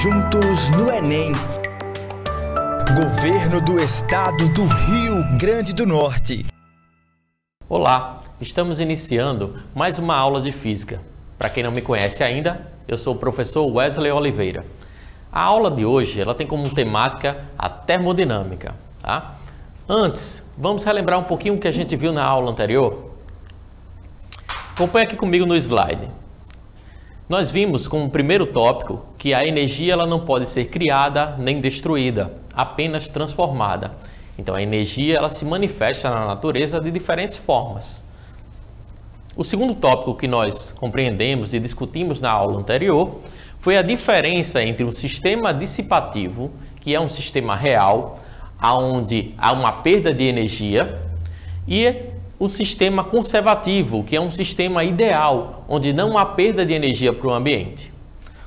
juntos no Enem. Governo do Estado do Rio Grande do Norte. Olá, estamos iniciando mais uma aula de Física. Para quem não me conhece ainda, eu sou o professor Wesley Oliveira. A aula de hoje ela tem como temática a termodinâmica. Tá? Antes, vamos relembrar um pouquinho o que a gente viu na aula anterior? Acompanhe aqui comigo no slide. Nós vimos como primeiro tópico que a energia ela não pode ser criada nem destruída, apenas transformada. Então a energia ela se manifesta na natureza de diferentes formas. O segundo tópico que nós compreendemos e discutimos na aula anterior foi a diferença entre um sistema dissipativo, que é um sistema real, onde há uma perda de energia, e o sistema conservativo, que é um sistema ideal, onde não há perda de energia para o ambiente.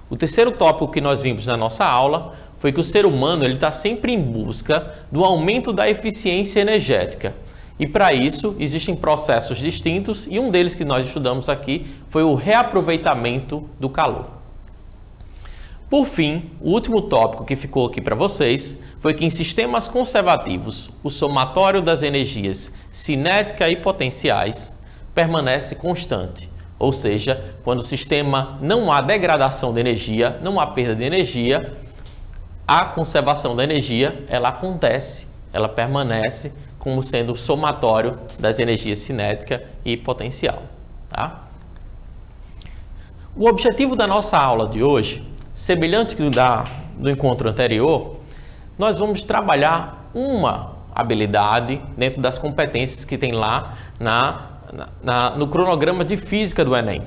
O terceiro tópico que nós vimos na nossa aula foi que o ser humano está sempre em busca do aumento da eficiência energética. E para isso existem processos distintos e um deles que nós estudamos aqui foi o reaproveitamento do calor. Por fim, o último tópico que ficou aqui para vocês foi que em sistemas conservativos, o somatório das energias cinética e potenciais permanece constante. Ou seja, quando o sistema não há degradação de energia, não há perda de energia, a conservação da energia ela acontece, ela permanece como sendo o somatório das energias cinética e potencial. Tá? O objetivo da nossa aula de hoje, semelhante do encontro anterior, nós vamos trabalhar uma habilidade dentro das competências que tem lá no cronograma de física do Enem.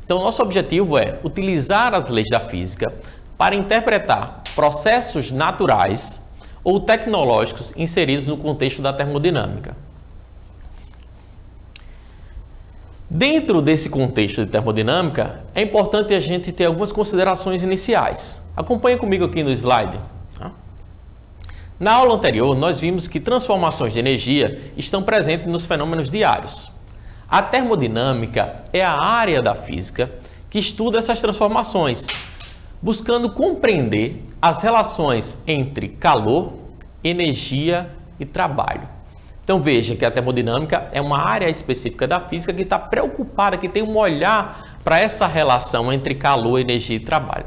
Então, nosso objetivo é utilizar as leis da física para interpretar processos naturais ou tecnológicos inseridos no contexto da termodinâmica. Dentro desse contexto de termodinâmica, é importante a gente ter algumas considerações iniciais. Acompanhe comigo aqui no slide. Na aula anterior, nós vimos que transformações de energia estão presentes nos fenômenos diários. A termodinâmica é a área da física que estuda essas transformações, buscando compreender as relações entre calor, energia e trabalho. Então veja que a termodinâmica é uma área específica da física que está preocupada, que tem um olhar para essa relação entre calor, energia e trabalho.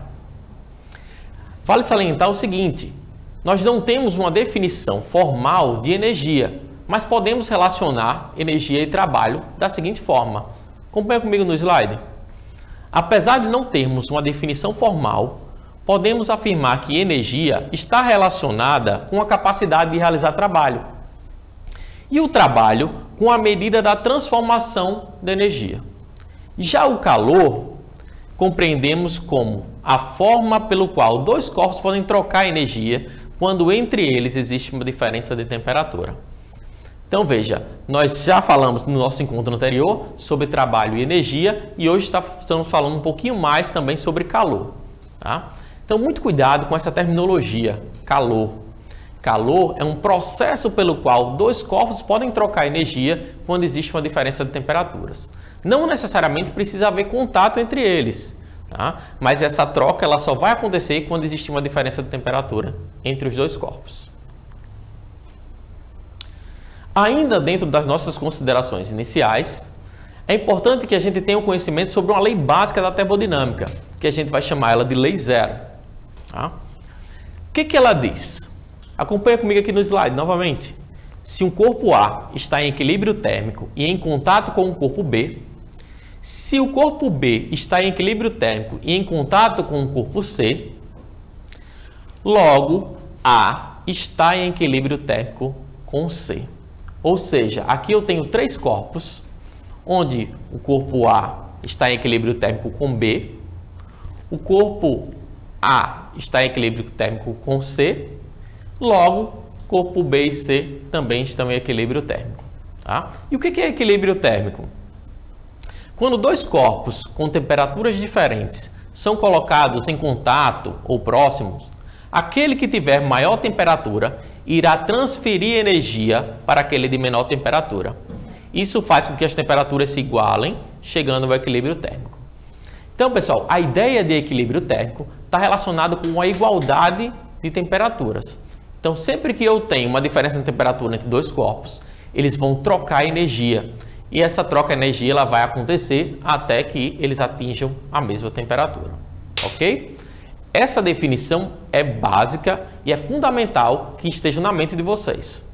Vale salientar o seguinte, nós não temos uma definição formal de energia, mas podemos relacionar energia e trabalho da seguinte forma. Acompanha comigo no slide. Apesar de não termos uma definição formal, podemos afirmar que energia está relacionada com a capacidade de realizar trabalho. E o trabalho com a medida da transformação da energia. Já o calor, compreendemos como a forma pelo qual dois corpos podem trocar energia quando entre eles existe uma diferença de temperatura. Então veja, nós já falamos no nosso encontro anterior sobre trabalho e energia e hoje estamos falando um pouquinho mais também sobre calor. Tá? Então muito cuidado com essa terminologia, calor. Calor é um processo pelo qual dois corpos podem trocar energia quando existe uma diferença de temperaturas. Não necessariamente precisa haver contato entre eles, tá? Mas essa troca ela só vai acontecer quando existe uma diferença de temperatura entre os dois corpos. Ainda dentro das nossas considerações iniciais, é importante que a gente tenha um conhecimento sobre uma lei básica da termodinâmica, que a gente vai chamar ela de lei zero. Tá? O que ela diz? Acompanha comigo aqui no slide novamente. Se um corpo A está em equilíbrio térmico e em contato com o corpo B, se o corpo B está em equilíbrio térmico e em contato com o corpo C, logo A está em equilíbrio térmico com C. Ou seja, aqui eu tenho três corpos, onde o corpo A está em equilíbrio térmico com B, o corpo A está em equilíbrio térmico com C, logo, corpo B e C também estão em equilíbrio térmico. Tá? E o que é equilíbrio térmico? Quando dois corpos com temperaturas diferentes são colocados em contato ou próximos, aquele que tiver maior temperatura irá transferir energia para aquele de menor temperatura. Isso faz com que as temperaturas se igualem, chegando ao equilíbrio térmico. Então, pessoal, a ideia de equilíbrio térmico está relacionado com a igualdade de temperaturas. Então, sempre que eu tenho uma diferença de temperatura entre dois corpos, eles vão trocar energia. E essa troca de energia ela vai acontecer até que eles atinjam a mesma temperatura. Ok? Essa definição é básica e é fundamental que esteja na mente de vocês.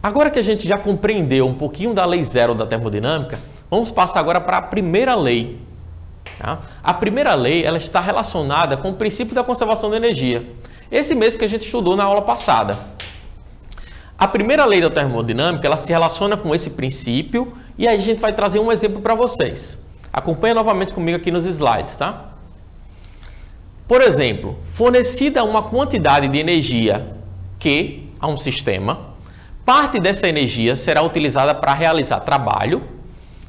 Agora que a gente já compreendeu um pouquinho da lei zero da termodinâmica, vamos passar agora para a primeira lei. Tá? A primeira lei ela está relacionada com o princípio da conservação da energia. Esse mesmo que a gente estudou na aula passada. A primeira lei da termodinâmica ela se relaciona com esse princípio e aí a gente vai trazer um exemplo para vocês. Acompanhe novamente comigo aqui nos slides, tá? Por exemplo, fornecida uma quantidade de energia Q a um sistema, parte dessa energia será utilizada para realizar trabalho,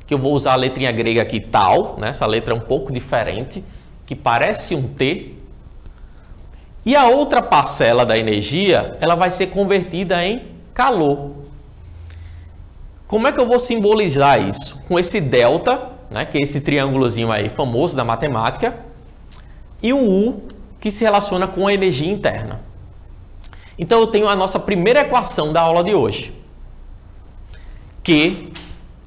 que eu vou usar a letrinha grega aqui, tal, né? Essa letra é um pouco diferente, que parece um T. E a outra parcela da energia, ela vai ser convertida em calor. Como é que eu vou simbolizar isso? Com esse delta, né, que é esse triângulozinho aí famoso da matemática, e o U, que se relaciona com a energia interna. Então, eu tenho a nossa primeira equação da aula de hoje. Q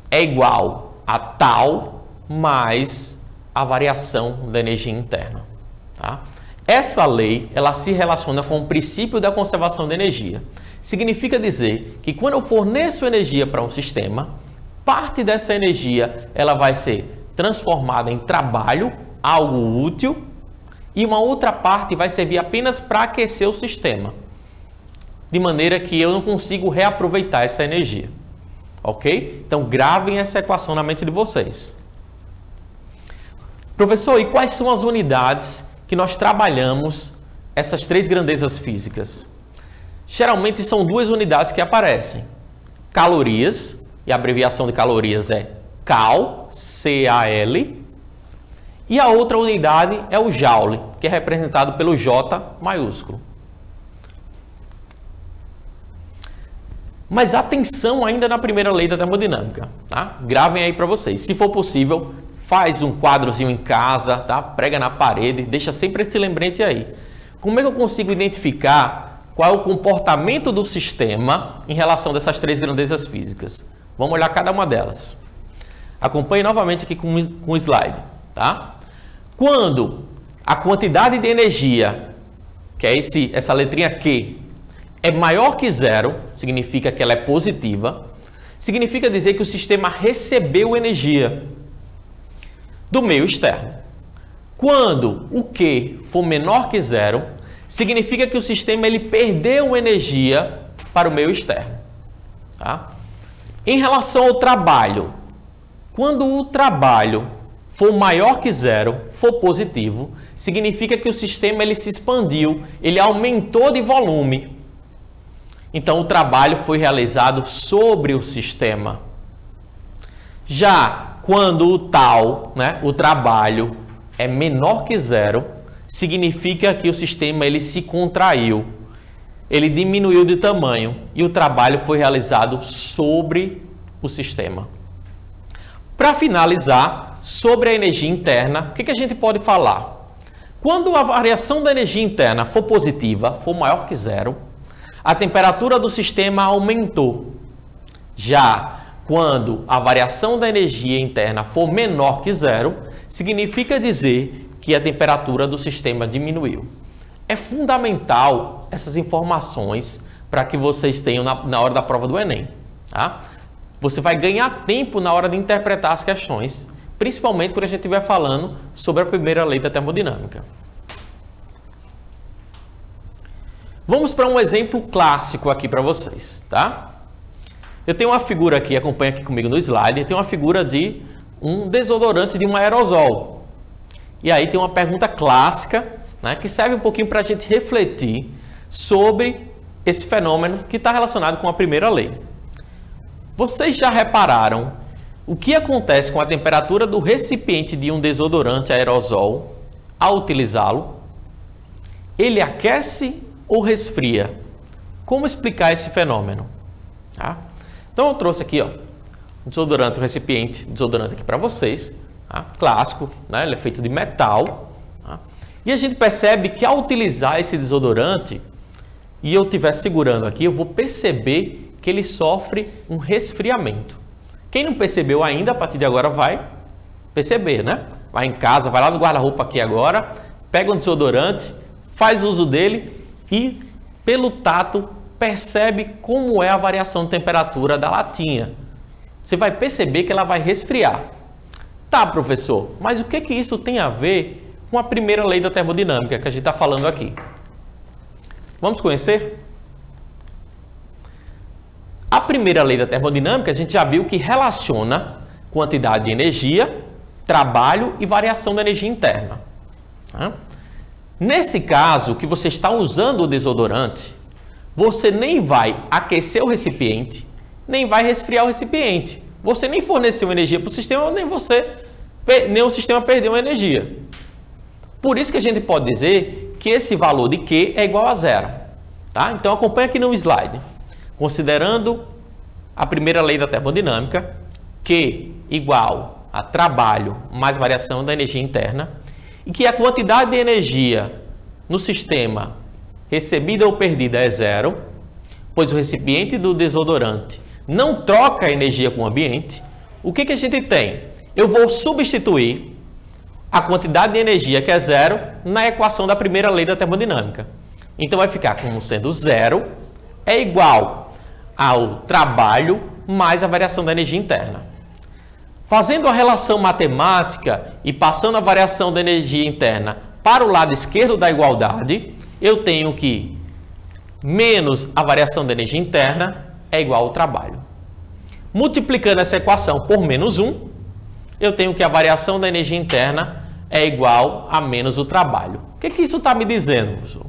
é igual a tal mais a variação da energia interna. Tá? Essa lei ela se relaciona com o princípio da conservação da energia. Significa dizer que quando eu forneço energia para um sistema, parte dessa energia ela vai ser transformada em trabalho, algo útil, e uma outra parte vai servir apenas para aquecer o sistema, de maneira que eu não consigo reaproveitar essa energia. Ok? Então, gravem essa equação na mente de vocês. Professor, e quais são as unidades que nós trabalhamos essas três grandezas físicas? Geralmente são duas unidades que aparecem. Calorias, e a abreviação de calorias é Cal, C-A-L, e a outra unidade é o Joule, que é representado pelo J maiúsculo. Mas atenção ainda na primeira lei da termodinâmica, tá? Gravem aí para vocês. Se for possível, faz um quadrozinho em casa, tá? Prega na parede, deixa sempre esse lembrete aí. Como é que eu consigo identificar qual é o comportamento do sistema em relação dessas três grandezas físicas? Vamos olhar cada uma delas. Acompanhe novamente aqui com o slide, tá? Quando a quantidade de energia, que é essa letrinha Q, é maior que zero, significa que ela é positiva, significa dizer que o sistema recebeu energia do meio externo. Quando o Q for menor que zero, significa que o sistema ele perdeu energia para o meio externo. Tá? Em relação ao trabalho, quando o trabalho for maior que zero, for positivo, significa que o sistema ele se expandiu, ele aumentou de volume. Então, o trabalho foi realizado sobre o sistema. Já quando o tal, né, o trabalho, é menor que zero, significa que o sistema ele se contraiu, ele diminuiu de tamanho e o trabalho foi realizado sobre o sistema. Para finalizar, sobre a energia interna, o que a gente pode falar? Quando a variação da energia interna for positiva, for maior que zero, a temperatura do sistema aumentou. Já quando a variação da energia interna for menor que zero, significa dizer que a temperatura do sistema diminuiu. É fundamental essas informações para que vocês tenham na hora da prova do Enem. Tá? Você vai ganhar tempo na hora de interpretar as questões, principalmente quando a gente estiver falando sobre a primeira lei da termodinâmica. Vamos para um exemplo clássico aqui para vocês, tá? Eu tenho uma figura aqui, acompanha aqui comigo no slide, eu tenho uma figura de um desodorante de um aerosol. E aí tem uma pergunta clássica, né, que serve um pouquinho para a gente refletir sobre esse fenômeno que está relacionado com a primeira lei. Vocês já repararam o que acontece com a temperatura do recipiente de um desodorante aerosol ao utilizá-lo? Ele aquece ou resfria? Como explicar esse fenômeno? Tá? Então eu trouxe aqui, ó, um desodorante, um recipiente de desodorante aqui para vocês. tá? Clássico, né? Ele é feito de metal. Tá? E a gente percebe que ao utilizar esse desodorante, e eu estiver segurando aqui, eu vou perceber que ele sofre um resfriamento. Quem não percebeu ainda, a partir de agora vai perceber, né? Vai em casa, vai lá no guarda-roupa aqui agora, pega um desodorante, faz uso dele e, pelo tato, percebe como é a variação de temperatura da latinha. Você vai perceber que ela vai resfriar. Tá, professor, mas o que isso tem a ver com a primeira lei da termodinâmica que a gente está falando aqui? Vamos conhecer? A primeira lei da termodinâmica a gente já viu que relaciona quantidade de energia, trabalho e variação da energia interna. Tá? Nesse caso, que você está usando o desodorante, você nem vai aquecer o recipiente, nem vai resfriar o recipiente. Você nem forneceu energia para o sistema, nem o sistema perdeu energia. Por isso que a gente pode dizer que esse valor de Q é igual a zero. Tá? Então acompanha aqui no slide. Considerando a primeira lei da termodinâmica, Q igual a trabalho mais variação da energia interna, e que a quantidade de energia no sistema recebida ou perdida é zero, pois o recipiente do desodorante não troca energia com o ambiente, o que a gente tem? Eu vou substituir a quantidade de energia, que é zero, na equação da primeira lei da termodinâmica. Então vai ficar como sendo zero é igual ao trabalho mais a variação da energia interna. Fazendo a relação matemática e passando a variação da energia interna para o lado esquerdo da igualdade, eu tenho que menos a variação da energia interna é igual ao trabalho. Multiplicando essa equação por menos 1, eu tenho que a variação da energia interna é igual a menos o trabalho. O que isso está me dizendo, professor?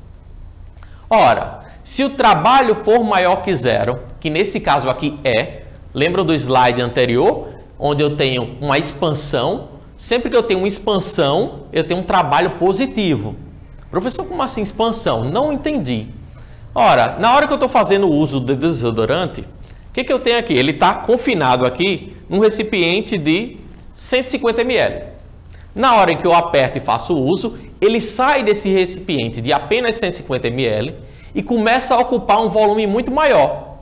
Ora, se o trabalho for maior que zero, que nesse caso aqui é, lembra do slide anterior, onde eu tenho uma expansão? Sempre que eu tenho uma expansão, eu tenho um trabalho positivo. Professor, como assim expansão? Não entendi. Ora, na hora que eu estou fazendo o uso do desodorante, o que eu tenho aqui? Ele está confinado aqui num recipiente de 150 ml. Na hora em que eu aperto e faço o uso, ele sai desse recipiente de apenas 150 ml e começa a ocupar um volume muito maior.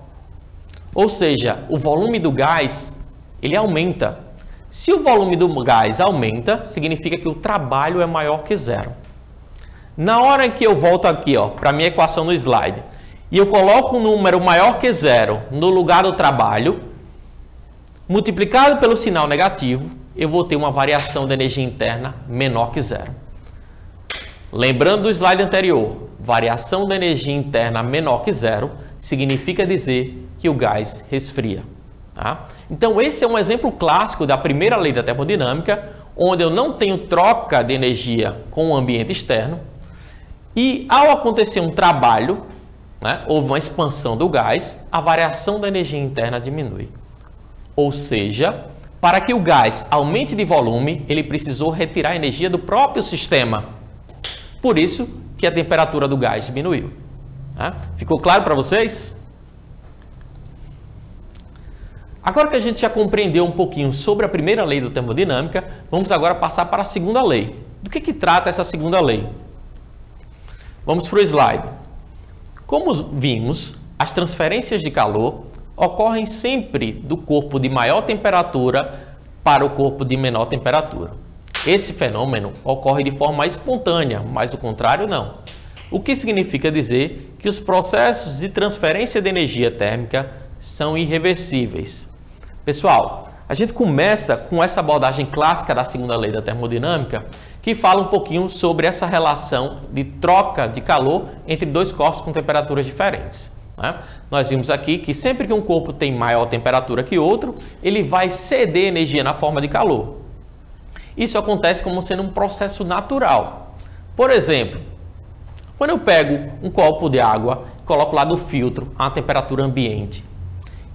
Ou seja, o volume do gás, ele aumenta. Se o volume do gás aumenta, significa que o trabalho é maior que zero. Na hora em que eu volto aqui para a minha equação no slide, e eu coloco um número maior que zero no lugar do trabalho, multiplicado pelo sinal negativo, eu vou ter uma variação da energia interna menor que zero. Lembrando do slide anterior, variação da energia interna menor que zero significa dizer que o gás resfria. Tá? Então esse é um exemplo clássico da primeira lei da termodinâmica, onde eu não tenho troca de energia com o ambiente externo e ao acontecer um trabalho, né, houve uma expansão do gás, a variação da energia interna diminui. Ou seja, para que o gás aumente de volume, ele precisou retirar energia do próprio sistema. Por isso que a temperatura do gás diminuiu. Tá? Ficou claro para vocês? Agora que a gente já compreendeu um pouquinho sobre a primeira lei da termodinâmica, vamos agora passar para a segunda lei. Do que trata essa segunda lei? Vamos para o slide. Como vimos, as transferências de calor ocorrem sempre do corpo de maior temperatura para o corpo de menor temperatura. Esse fenômeno ocorre de forma espontânea, mas o contrário não. O que significa dizer que os processos de transferência de energia térmica são irreversíveis. Pessoal, a gente começa com essa abordagem clássica da segunda lei da termodinâmica, que fala um pouquinho sobre essa relação de troca de calor entre dois corpos com temperaturas diferentes. Né? Nós vimos aqui que sempre que um corpo tem maior temperatura que outro, ele vai ceder energia na forma de calor. Isso acontece como sendo um processo natural. Por exemplo, quando eu pego um copo de água, coloco lá do filtro a temperatura ambiente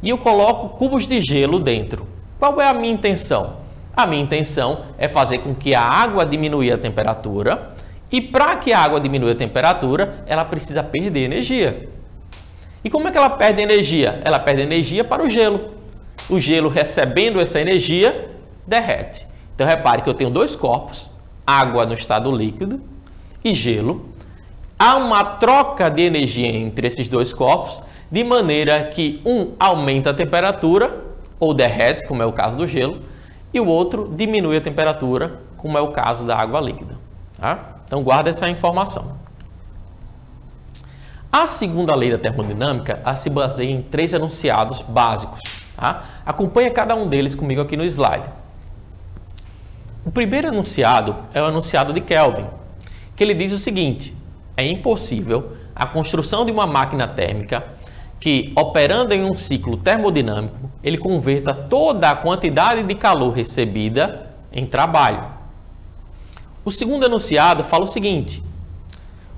e eu coloco cubos de gelo dentro, qual é a minha intenção? A minha intenção é fazer com que a água diminua a temperatura e para que a água diminua a temperatura, ela precisa perder energia. E como é que ela perde energia? Ela perde energia para o gelo. O gelo recebendo essa energia derrete. Então repare que eu tenho dois corpos, água no estado líquido e gelo. Há uma troca de energia entre esses dois corpos, de maneira que um aumenta a temperatura, ou derrete, como é o caso do gelo, e o outro diminui a temperatura, como é o caso da água líquida. Tá? Então guarda essa informação. A segunda lei da termodinâmica se baseia em 3 enunciados básicos. Tá? Acompanha cada um deles comigo aqui no slide. O primeiro enunciado é o enunciado de Kelvin, que ele diz o seguinte: é impossível a construção de uma máquina térmica que, operando em um ciclo termodinâmico, ele converta toda a quantidade de calor recebida em trabalho. O segundo enunciado fala o seguinte: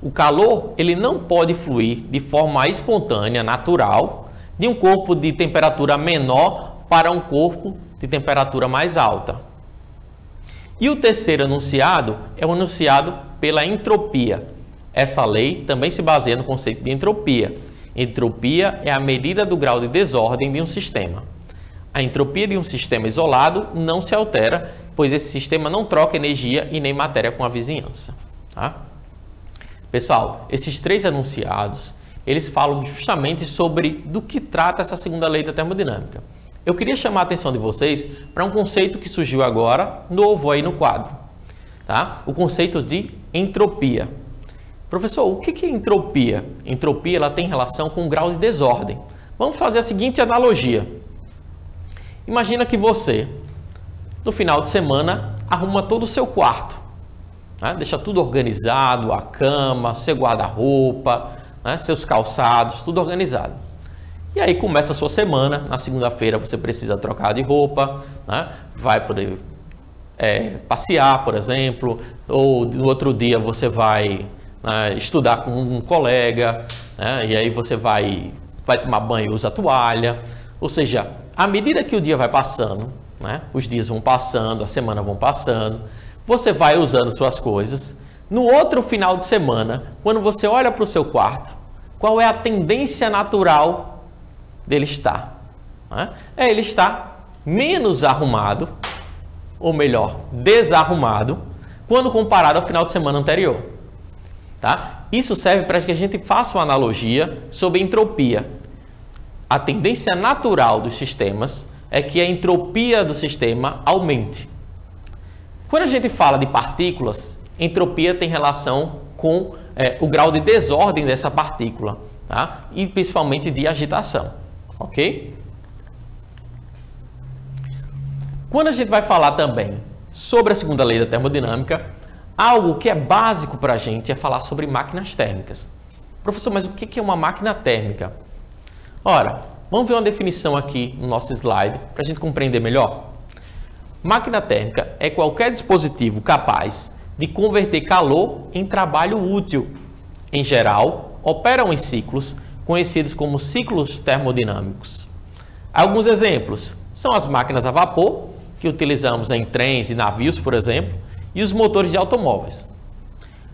o calor ele não pode fluir de forma espontânea, natural, de um corpo de temperatura menor para um corpo de temperatura mais alta. E o terceiro enunciado é o enunciado pela entropia. Essa lei também se baseia no conceito de entropia. Entropia é a medida do grau de desordem de um sistema. A entropia de um sistema isolado não se altera, pois esse sistema não troca energia e nem matéria com a vizinhança. Tá? Pessoal, esses 3 enunciados, eles falam justamente sobre do que trata essa segunda lei da termodinâmica. Eu queria chamar a atenção de vocês para um conceito que surgiu agora, novo aí no quadro. Tá? O conceito de entropia. Professor, o que é entropia? Entropia ela tem relação com o grau de desordem. Vamos fazer a seguinte analogia. Imagina que você, no final de semana, arruma todo o seu quarto. Né? Deixa tudo organizado, a cama, seu guarda-roupa, né? Seus calçados, tudo organizado. E aí começa a sua semana, na segunda-feira você precisa trocar de roupa, né? Vai poder passear, por exemplo, ou no outro dia você vai estudar com um colega, né? E aí você vai tomar banho e usa a toalha. Ou seja, à medida que o dia vai passando, né? Os dias vão passando, a semana vão passando, você vai usando suas coisas. No outro final de semana, quando você olha para o seu quarto, qual é a tendência natural dele estar? Ele está menos arrumado, ou melhor, desarrumado, quando comparado ao final de semana anterior. Tá? Isso serve para que a gente faça uma analogia sobre entropia. A tendência natural dos sistemas é que a entropia do sistema aumente. Quando a gente fala de partículas, entropia tem relação com o grau de desordem dessa partícula, tá? E principalmente de agitação, ok? Quando a gente vai falar também sobre a segunda lei da termodinâmica, algo que é básico para a gente é falar sobre máquinas térmicas. Professor, mas o que é uma máquina térmica? Ora, vamos ver uma definição aqui no nosso slide para a gente compreender melhor. Máquina térmica é qualquer dispositivo capaz de converter calor em trabalho útil. Em geral, operam em ciclos conhecidos como ciclos termodinâmicos. Alguns exemplos são as máquinas a vapor, que utilizamos em trens e navios, por exemplo, e os motores de automóveis.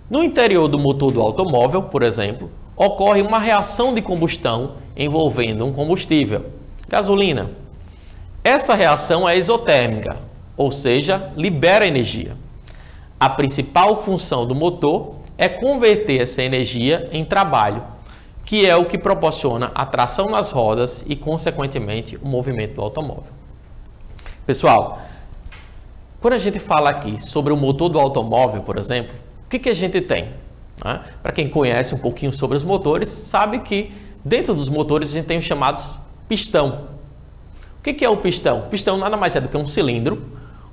No interior do motor do automóvel, por exemplo, ocorre uma reação de combustão envolvendo um combustível, gasolina. Essa reação é exotérmica, ou seja, libera energia. A principal função do motor é converter essa energia em trabalho, que é o que proporciona a tração nas rodas e, consequentemente, o movimento do automóvel. Pessoal, quando a gente fala aqui sobre o motor do automóvel, por exemplo, o que a gente tem? Para quem conhece um pouquinho sobre os motores, sabe que dentro dos motores a gente tem os chamados pistão. O que é o pistão? O pistão nada mais é do que um cilindro,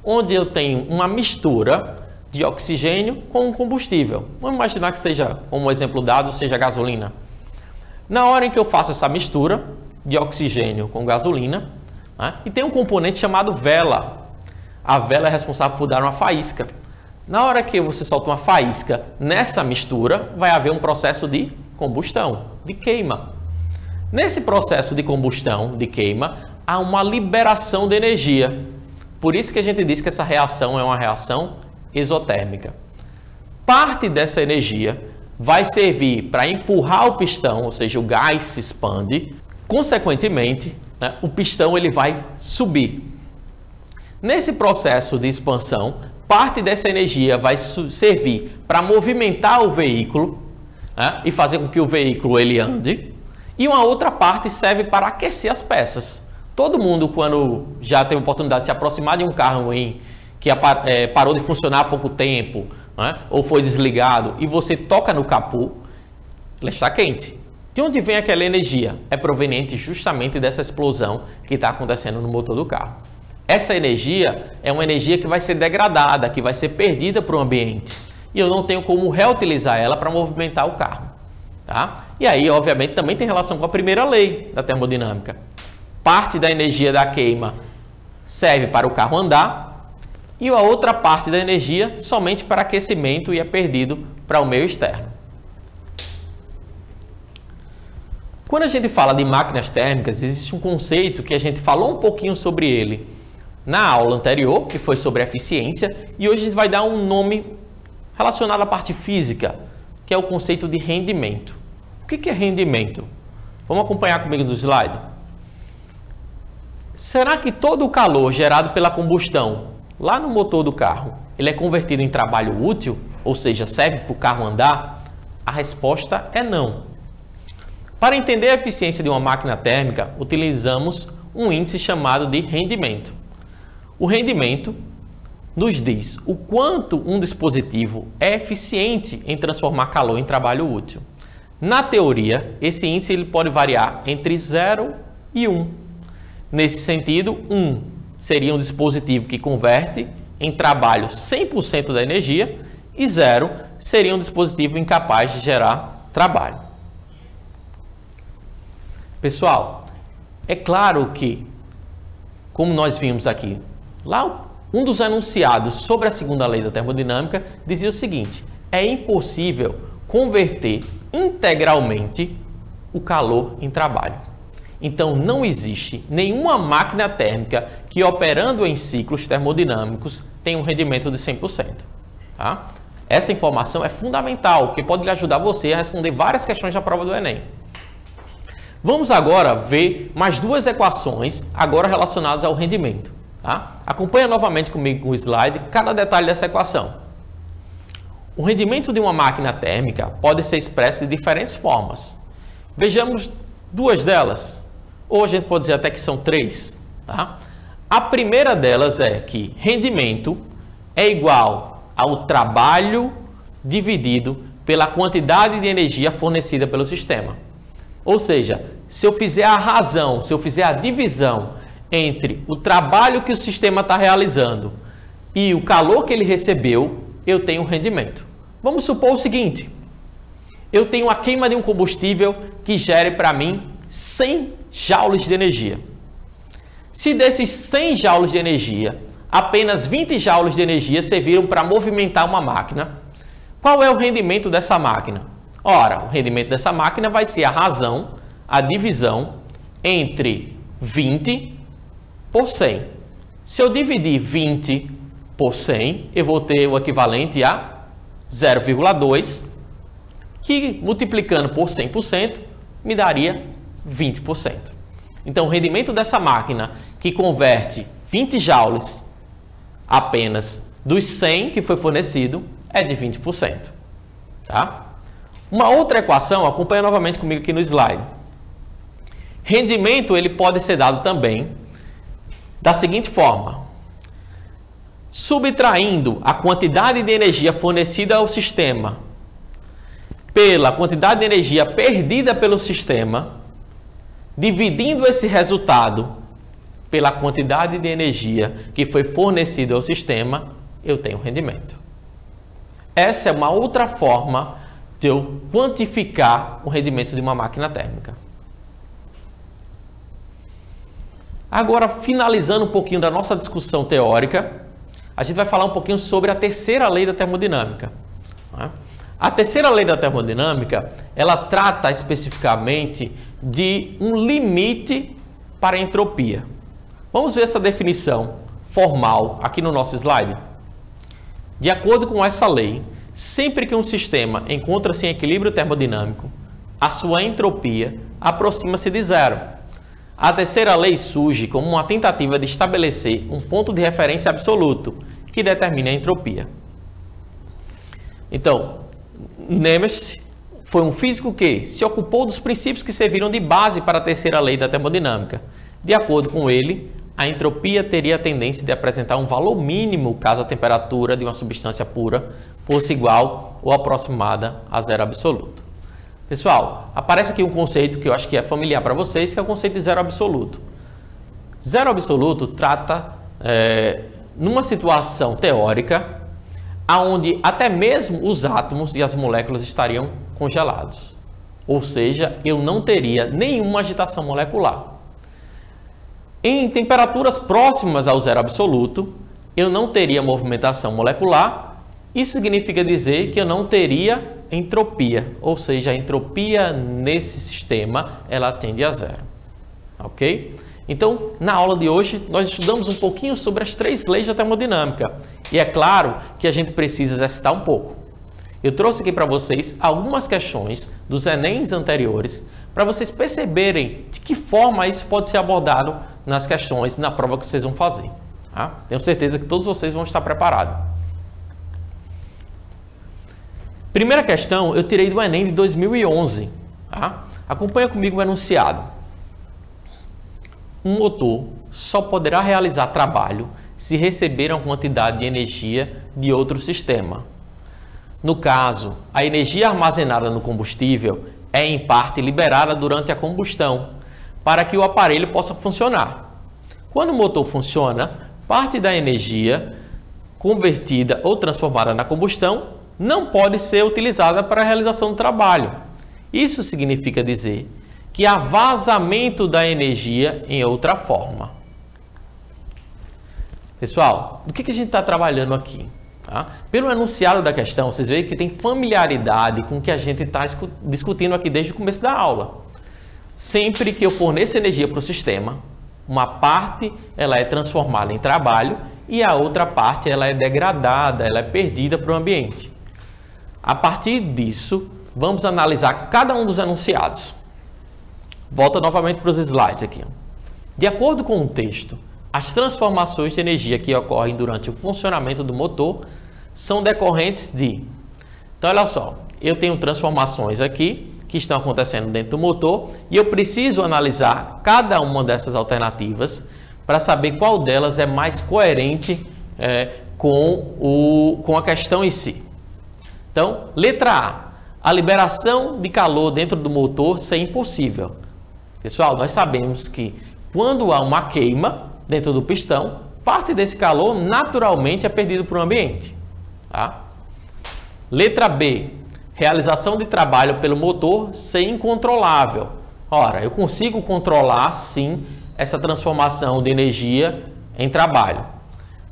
onde eu tenho uma mistura de oxigênio com um combustível. Vamos imaginar que seja, como exemplo dado, seja gasolina. Na hora em que eu faço essa mistura de oxigênio com gasolina, e tem um componente chamado vela. A vela é responsável por dar uma faísca. Na hora que você solta uma faísca nessa mistura, vai haver um processo de combustão, de queima. Nesse processo de combustão, de queima, há uma liberação de energia. Por isso que a gente diz que essa reação é uma reação exotérmica. Parte dessa energia vai servir para empurrar o pistão, ou seja, o gás se expande. Consequentemente, o pistão ele vai subir. Nesse processo de expansão, parte dessa energia vai servir para movimentar o veículo, né, e fazer com que o veículo ele ande, e uma outra parte serve para aquecer as peças. Todo mundo, quando já teve a oportunidade de se aproximar de um carro que parou de funcionar há pouco tempo, né, ou foi desligado, e você toca no capô, ele está quente. De onde vem aquela energia? É proveniente justamente dessa explosão que está acontecendo no motor do carro. Essa energia é uma energia que vai ser degradada, que vai ser perdida para o ambiente. E eu não tenho como reutilizar ela para movimentar o carro. Tá? E aí, obviamente, também tem relação com a primeira lei da termodinâmica. Parte da energia da queima serve para o carro andar e a outra parte da energia somente para aquecimento e é perdido para o meio externo. Quando a gente fala de máquinas térmicas, existe um conceito que a gente falou um pouquinho sobre ele na aula anterior, que foi sobre eficiência, e hoje a gente vai dar um nome relacionado à parte física, que é o conceito de rendimento. O que é rendimento? Vamos acompanhar comigo no slide. Será que todo o calor gerado pela combustão lá no motor do carro, ele é convertido em trabalho útil, ou seja, serve para o carro andar? A resposta é não. Para entender a eficiência de uma máquina térmica, utilizamos um índice chamado de rendimento. O rendimento nos diz o quanto um dispositivo é eficiente em transformar calor em trabalho útil. Na teoria, esse índice ele pode variar entre 0 e 1. Nesse sentido, 1 seria um dispositivo que converte em trabalho 100% da energia e 0 seria um dispositivo incapaz de gerar trabalho. Pessoal, é claro que, como nós vimos aqui, lá um dos enunciados sobre a segunda lei da termodinâmica dizia o seguinte: é impossível converter integralmente o calor em trabalho. Então, não existe nenhuma máquina térmica que, operando em ciclos termodinâmicos, tenha um rendimento de 100%. Tá? Essa informação é fundamental, porque pode lhe ajudar você a responder várias questões da prova do Enem. Vamos agora ver mais duas equações agora relacionadas ao rendimento. Tá? Acompanha novamente comigo o slide, cada detalhe dessa equação. O rendimento de uma máquina térmica pode ser expresso de diferentes formas. Vejamos duas delas, ou a gente pode dizer até que são três. Tá? A primeira delas é que rendimento é igual ao trabalho dividido pela quantidade de energia fornecida pelo sistema. Ou seja, se eu fizer a razão, se eu fizer a divisão entre o trabalho que o sistema está realizando e o calor que ele recebeu, eu tenho rendimento. Vamos supor o seguinte: eu tenho a queima de um combustível que gere para mim 100 joules de energia. Se desses 100 joules de energia, apenas 20 joules de energia serviram para movimentar uma máquina, qual é o rendimento dessa máquina? Ora, o rendimento dessa máquina vai ser a razão, a divisão entre 20 por 100. Se eu dividir 20 por 100, eu vou ter o equivalente a 0,2, que multiplicando por 100% me daria 20%. Então, o rendimento dessa máquina que converte 20 joules apenas dos 100 que foi fornecido é de 20%. Tá? Uma outra equação, acompanha novamente comigo aqui no slide. Rendimento ele pode ser dado também da seguinte forma: subtraindo a quantidade de energia fornecida ao sistema pela quantidade de energia perdida pelo sistema, dividindo esse resultado pela quantidade de energia que foi fornecida ao sistema, eu tenho rendimento. Essa é uma outra forma de eu quantificar o rendimento de uma máquina térmica. Agora, finalizando um pouquinho da nossa discussão teórica, a gente vai falar um pouquinho sobre a terceira lei da termodinâmica. A terceira lei da termodinâmica, ela trata especificamente de um limite para a entropia. Vamos ver essa definição formal aqui no nosso slide. De acordo com essa lei, sempre que um sistema encontra-se em equilíbrio termodinâmico, a sua entropia aproxima-se de zero. A terceira lei surge como uma tentativa de estabelecer um ponto de referência absoluto que determine a entropia. Então, Nemes foi um físico que se ocupou dos princípios que serviram de base para a terceira lei da termodinâmica. De acordo com ele, a entropia teria a tendência de apresentar um valor mínimo caso a temperatura de uma substância pura fosse igual ou aproximada a zero absoluto. Pessoal, aparece aqui um conceito que eu acho que é familiar para vocês, que é o conceito de zero absoluto. Zero absoluto trata, numa situação teórica, onde até mesmo os átomos e as moléculas estariam congelados. Ou seja, eu não teria nenhuma agitação molecular. Em temperaturas próximas ao zero absoluto, eu não teria movimentação molecular. Isso significa dizer que eu não teria entropia, ou seja, a entropia nesse sistema ela tende a zero, ok? Então, na aula de hoje, nós estudamos um pouquinho sobre as três leis da termodinâmica e é claro que a gente precisa exercitar um pouco. Eu trouxe aqui para vocês algumas questões dos Enems anteriores para vocês perceberem de que forma isso pode ser abordado nas questões, na prova que vocês vão fazer. Tá? Tenho certeza que todos vocês vão estar preparados. Primeira questão eu tirei do Enem de 2011. Tá? Acompanha comigo o enunciado. Um motor só poderá realizar trabalho se receber uma quantidade de energia de outro sistema. No caso, a energia armazenada no combustível é em parte liberada durante a combustão, para que o aparelho possa funcionar. Quando o motor funciona, parte da energia convertida ou transformada na combustão não pode ser utilizada para a realização do trabalho. Isso significa dizer que há vazamento da energia em outra forma. Pessoal, do que a gente está trabalhando aqui? Tá? Pelo enunciado da questão, vocês veem que tem familiaridade com o que a gente está discutindo aqui desde o começo da aula. Sempre que eu forneço energia para o sistema, uma parte ela é transformada em trabalho e a outra parte ela é degradada, ela é perdida para o ambiente. A partir disso, vamos analisar cada um dos enunciados. Volta novamente para os slides aqui. De acordo com o texto, as transformações de energia que ocorrem durante o funcionamento do motor são decorrentes de... Então, olha só, eu tenho transformações aqui que estão acontecendo dentro do motor e eu preciso analisar cada uma dessas alternativas para saber qual delas é mais coerente com a questão em si. Então, letra A liberação de calor dentro do motor ser impossível. Pessoal, nós sabemos que quando há uma queima dentro do pistão, parte desse calor naturalmente é perdido para o ambiente. Tá? Letra B, realização de trabalho pelo motor ser incontrolável. Ora, eu consigo controlar sim essa transformação de energia em trabalho.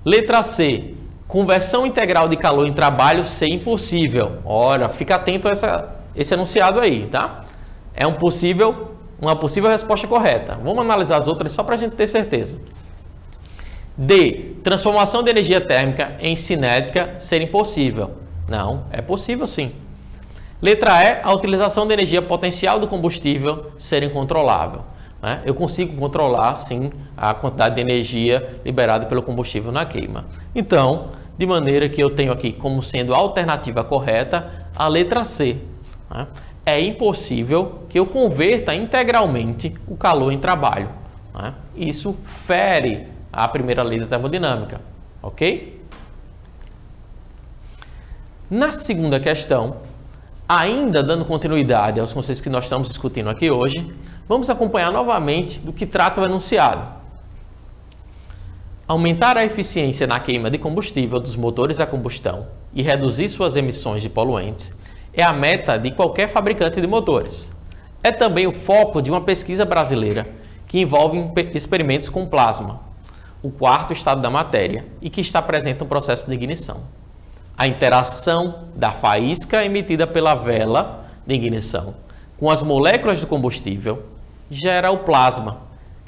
Letra C, conversão integral de calor em trabalho ser impossível. Ora, fica atento a esse enunciado aí, tá? É uma possível resposta correta. Vamos analisar as outras só para a gente ter certeza. D, transformação de energia térmica em cinética ser impossível. Não, é possível sim. Letra E, a utilização de energia potencial do combustível ser incontrolável. Eu consigo controlar, sim, a quantidade de energia liberada pelo combustível na queima. Então, de maneira que eu tenho aqui como sendo a alternativa correta a letra C. É impossível que eu converta integralmente o calor em trabalho. Isso fere a primeira lei da termodinâmica, ok? Na segunda questão, ainda dando continuidade aos conceitos que nós estamos discutindo aqui hoje, vamos acompanhar novamente do que trata o enunciado. Aumentar a eficiência na queima de combustível dos motores a combustão e reduzir suas emissões de poluentes é a meta de qualquer fabricante de motores. É também o foco de uma pesquisa brasileira que envolve experimentos com plasma, o quarto estado da matéria, e que está presente no processo de ignição. A interação da faísca emitida pela vela de ignição com as moléculas do combustível gera o plasma,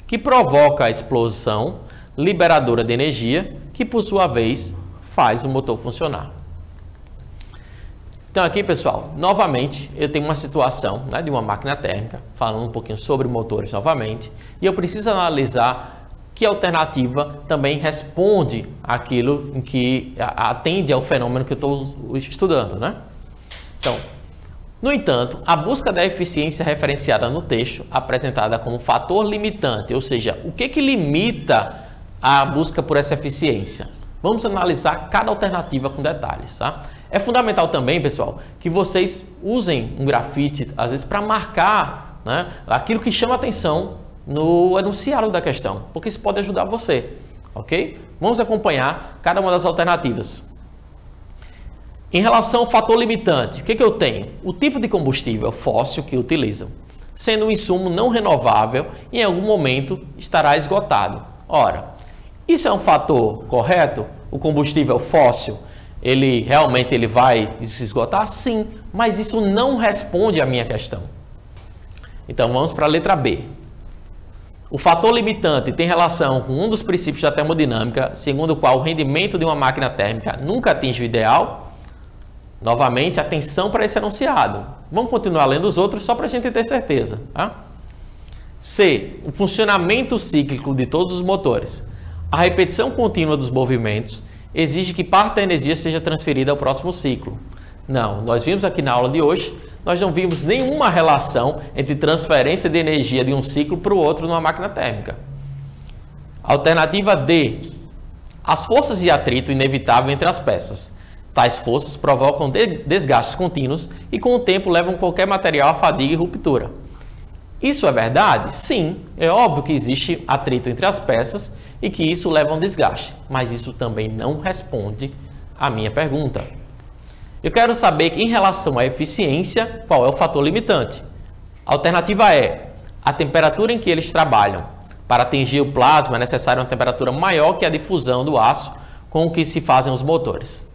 que provoca a explosão liberadora de energia, que por sua vez faz o motor funcionar. Então aqui, pessoal, novamente eu tenho uma situação, né, de uma máquina térmica, falando um pouquinho sobre motores novamente, e eu preciso analisar que alternativa também responde àquilo em que atende ao fenômeno que eu estou estudando, né? Então, no entanto, a busca da eficiência referenciada no texto, apresentada como fator limitante, ou seja, o que limita a busca por essa eficiência? Vamos analisar cada alternativa com detalhes, tá? É fundamental também, pessoal, que vocês usem um grafite, às vezes, para marcar, né, aquilo que chama atenção no enunciado da questão, porque isso pode ajudar você, ok? Vamos acompanhar cada uma das alternativas. Em relação ao fator limitante, o que eu tenho? O tipo de combustível fóssil que utilizam, sendo um insumo não renovável, em algum momento estará esgotado. Ora, isso é um fator correto? O combustível fóssil, ele realmente vai se esgotar? Sim, mas isso não responde à minha questão. Então vamos para a letra B. O fator limitante tem relação com um dos princípios da termodinâmica, segundo o qual o rendimento de uma máquina térmica nunca atinge o ideal. Novamente, atenção para esse enunciado. Vamos continuar lendo os outros só para a gente ter certeza. Tá? C. O funcionamento cíclico de todos os motores. A repetição contínua dos movimentos exige que parte da energia seja transferida ao próximo ciclo. Não, nós vimos aqui na aula de hoje, nós não vimos nenhuma relação entre transferência de energia de um ciclo para o outro numa máquina térmica. Alternativa D. As forças de atrito inevitável entre as peças. Tais forças provocam desgastes contínuos e com o tempo levam qualquer material à fadiga e ruptura. Isso é verdade? Sim, é óbvio que existe atrito entre as peças e que isso leva a um desgaste, mas isso também não responde à minha pergunta. Eu quero saber, em relação à eficiência, qual é o fator limitante. A alternativa é a temperatura em que eles trabalham. Para atingir o plasma é necessária uma temperatura maior que a difusão do aço com o que se fazem os motores.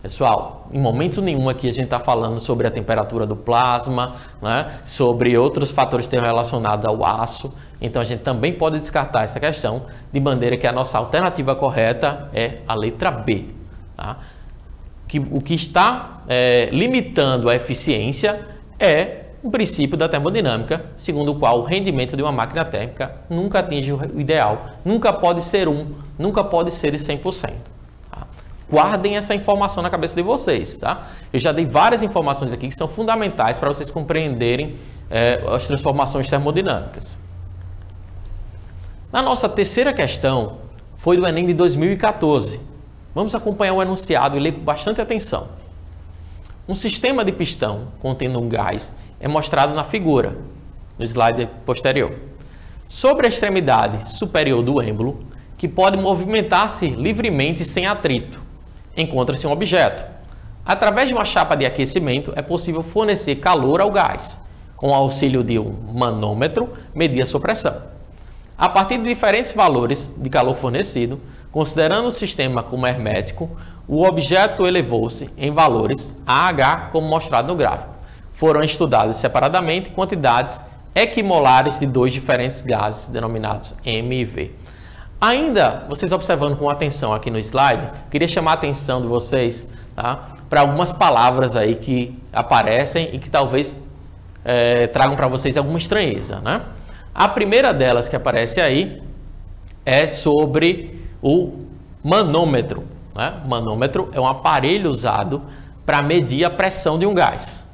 Pessoal, em momento nenhum aqui a gente está falando sobre a temperatura do plasma, né, sobre outros fatores que estão relacionados ao aço. Então a gente também pode descartar essa questão, de maneira que a nossa alternativa correta é a letra B. Tá? O que está limitando a eficiência é o princípio da termodinâmica, segundo o qual o rendimento de uma máquina térmica nunca atinge o ideal, nunca pode ser nunca pode ser de 100%. Tá? Guardem essa informação na cabeça de vocês. Tá? Eu já dei várias informações aqui que são fundamentais para vocês compreenderem as transformações termodinâmicas. Na nossa terceira questão, foi do Enem de 2014. Vamos acompanhar o enunciado e ler com bastante atenção. Um sistema de pistão contendo um gás é mostrado na figura, no slide posterior. Sobre a extremidade superior do êmbolo, que pode movimentar-se livremente sem atrito, encontra-se um objeto. Através de uma chapa de aquecimento, é possível fornecer calor ao gás. Com o auxílio de um manômetro, medir a sua pressão. A partir de diferentes valores de calor fornecido, considerando o sistema como hermético, o objeto elevou-se em valores AH, como mostrado no gráfico. Foram estudadas separadamente quantidades equimolares de dois diferentes gases, denominados M e V. Ainda, vocês observando com atenção aqui no slide, queria chamar a atenção de vocês, tá, para algumas palavras aí que aparecem e que talvez tragam para vocês alguma estranheza, né? A primeira delas que aparece aí é sobre o manômetro. Né? O manômetro é um aparelho usado para medir a pressão de um gás.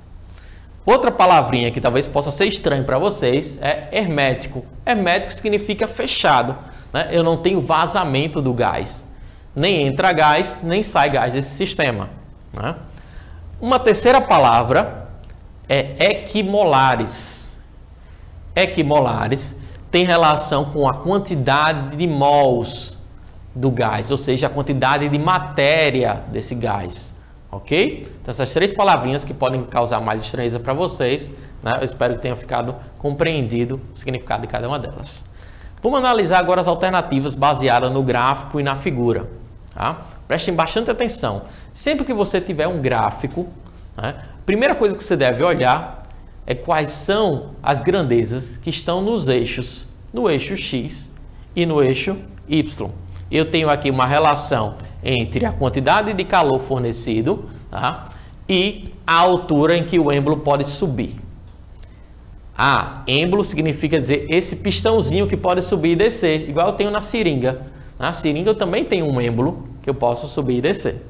Outra palavrinha que talvez possa ser estranho para vocês é hermético. Hermético significa fechado. Né? Eu não tenho vazamento do gás. Nem entra gás, nem sai gás desse sistema. Né? Uma terceira palavra é equimolares. Equimolares tem relação com a quantidade de mols do gás, ou seja, a quantidade de matéria desse gás, ok? Então, essas três palavrinhas que podem causar mais estranheza para vocês, né? Eu espero que tenha ficado compreendido o significado de cada uma delas. Vamos analisar agora as alternativas baseadas no gráfico e na figura. Tá? Prestem bastante atenção. Sempre que você tiver um gráfico, né, a primeira coisa que você deve olhar é quais são as grandezas que estão nos eixos, no eixo X e no eixo Y. Eu tenho aqui uma relação entre a quantidade de calor fornecido, tá, e a altura em que o êmbolo pode subir. Êmbolo significa dizer esse pistãozinho que pode subir e descer, igual eu tenho na seringa. Na seringa eu também tenho um êmbolo que eu posso subir e descer.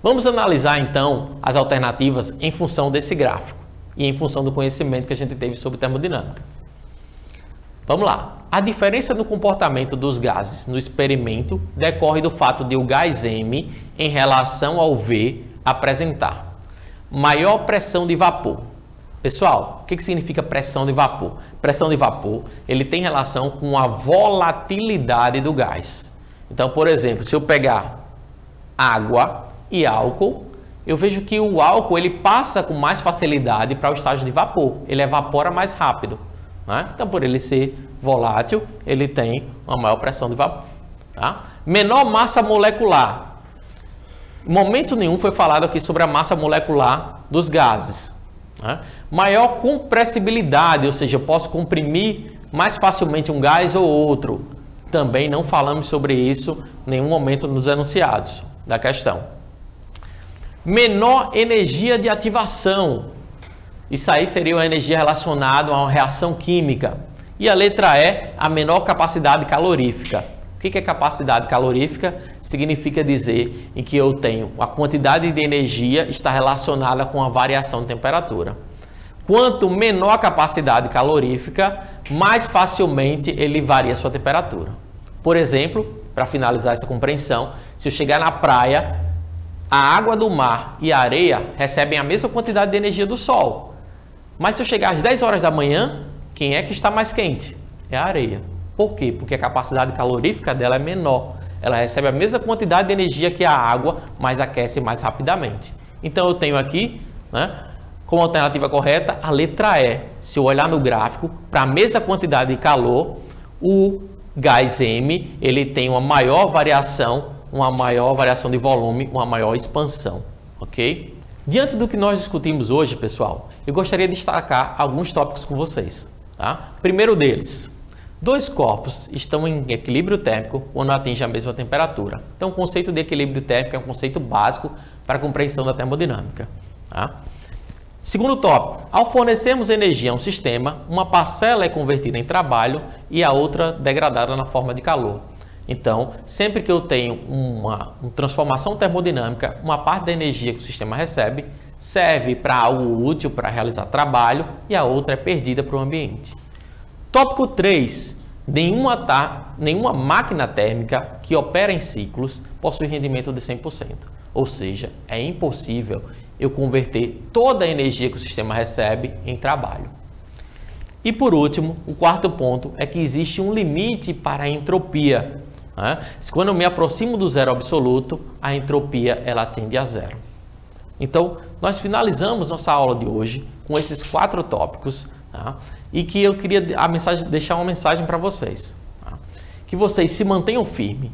Vamos analisar então as alternativas em função desse gráfico e em função do conhecimento que a gente teve sobre termodinâmica. Vamos lá. A diferença no comportamento dos gases no experimento decorre do fato de o gás M em relação ao V apresentar maior pressão de vapor. Pessoal, o que significa pressão de vapor? Pressão de vapor, ele tem relação com a volatilidade do gás. Então, por exemplo, se eu pegar água e álcool, eu vejo que o álcool ele passa com mais facilidade para o estágio de vapor, ele evapora mais rápido, né? Então, por ele ser volátil, ele tem uma maior pressão de vapor. Tá? Menor massa molecular. Em momento nenhum foi falado aqui sobre a massa molecular dos gases. Né? Maior compressibilidade, ou seja, eu posso comprimir mais facilmente um gás ou outro. Também não falamos sobre isso em nenhum momento nos enunciados da questão. Menor energia de ativação. Isso aí seria uma energia relacionada a uma reação química. E a letra E, a menor capacidade calorífica. O que é capacidade calorífica? Significa dizer em que eu tenho a quantidade de energia está relacionada com a variação de temperatura. Quanto menor a capacidade calorífica, mais facilmente ele varia a sua temperatura. Por exemplo, para finalizar essa compreensão, se eu chegar na praia, a água do mar e a areia recebem a mesma quantidade de energia do sol. Mas se eu chegar às 10 horas da manhã, quem é que está mais quente? É a areia. Por quê? Porque a capacidade calorífica dela é menor. Ela recebe a mesma quantidade de energia que a água, mas aquece mais rapidamente. Então eu tenho aqui, né, como alternativa correta, a letra E. Se eu olhar no gráfico, para a mesma quantidade de calor, o gás M ele tem uma maior variação de volume, uma maior expansão. Ok? Diante do que nós discutimos hoje, pessoal, eu gostaria de destacar alguns tópicos com vocês. Tá? Primeiro deles, dois corpos estão em equilíbrio térmico quando atingem a mesma temperatura. Então, o conceito de equilíbrio térmico é um conceito básico para a compreensão da termodinâmica. Tá? Segundo tópico, ao fornecermos energia a um sistema, uma parcela é convertida em trabalho e a outra degradada na forma de calor. Então, sempre que eu tenho uma transformação termodinâmica, uma parte da energia que o sistema recebe serve para algo útil para realizar trabalho e a outra é perdida para o ambiente. Tópico 3. Nenhuma máquina térmica que opera em ciclos possui rendimento de 100%. Ou seja, é impossível eu converter toda a energia que o sistema recebe em trabalho. E por último, o quarto ponto é que existe um limite para a entropia. Quando eu me aproximo do zero absoluto, a entropia ela tende a zero. Então, nós finalizamos nossa aula de hoje com esses 4 tópicos, tá? E que eu queria deixar uma mensagem para vocês. Tá? Que vocês se mantenham firmes.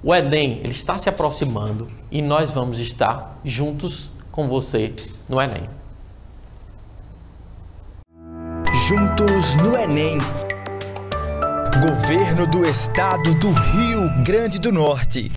O Enem ele está se aproximando e nós vamos estar juntos com você no Enem. Juntos no Enem. Governo do Estado do Rio Grande do Norte.